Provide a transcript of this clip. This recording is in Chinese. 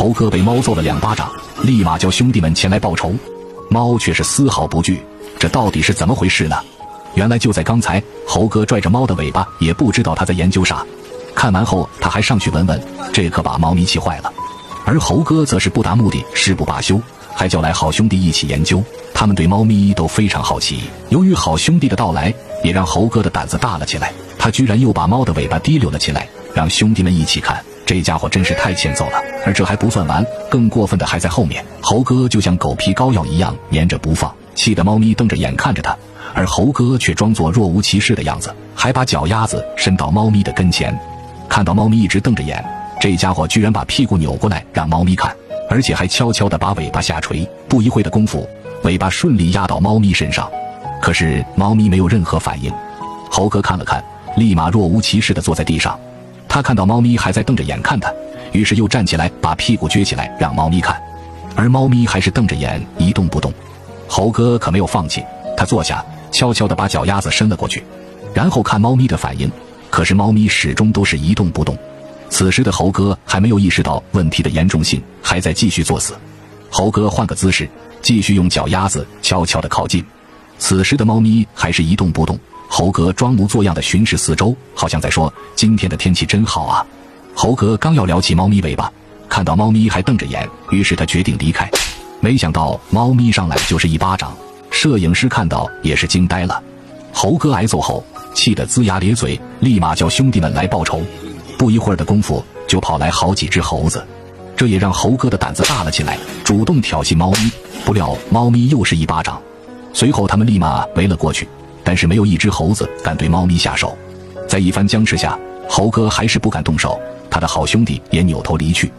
猴哥被猫揍了2巴掌，立马叫兄弟们前来报仇。猫却是丝毫不惧，这到底是怎么回事呢？原来就在刚才，猴哥拽着猫的尾巴，也不知道他在研究啥。看完后他还上去闻闻，这可把猫咪气坏了。而猴哥则是不达目的誓不罢休，还叫来好兄弟一起研究。他们对猫咪都非常好奇，由于好兄弟的到来，也让猴哥的胆子大了起来。他居然又把猫的尾巴提溜了起来，让兄弟们一起看。这家伙真是太欠揍了。而这还不算完，更过分的还在后面。猴哥就像狗皮膏药一样粘着不放，气得猫咪瞪着眼看着他，而猴哥却装作若无其事的样子，还把脚丫子伸到猫咪的跟前。看到猫咪一直瞪着眼，这家伙居然把屁股扭过来让猫咪看，而且还悄悄地把尾巴下垂。不一会的功夫，尾巴顺利压到猫咪身上，可是猫咪没有任何反应。猴哥看了看，立马若无其事地坐在地上。他看到猫咪还在瞪着眼看他，于是又站起来把屁股撅起来让猫咪看，而猫咪还是瞪着眼一动不动。猴哥可没有放弃，他坐下悄悄地把脚丫子伸了过去，然后看猫咪的反应，可是猫咪始终都是一动不动。此时的猴哥还没有意识到问题的严重性，还在继续作死。猴哥换个姿势，继续用脚丫子悄悄地靠近。此时的猫咪还是一动不动。猴哥装模作样地巡视四周，好像在说今天的天气真好啊。猴哥刚要撩起猫咪尾巴，看到猫咪还瞪着眼，于是他决定离开。没想到猫咪上来就是一巴掌，摄影师看到也是惊呆了。猴哥挨揍后气得龇牙咧嘴，立马叫兄弟们来报仇。不一会儿的功夫就跑来好几只猴子，这也让猴哥的胆子大了起来，主动挑衅猫咪。不料猫咪又是一巴掌，随后他们立马围了过去，但是没有一只猴子敢对猫咪下手。在一番僵持下，猴哥还是不敢动手，他的好兄弟也扭头离去。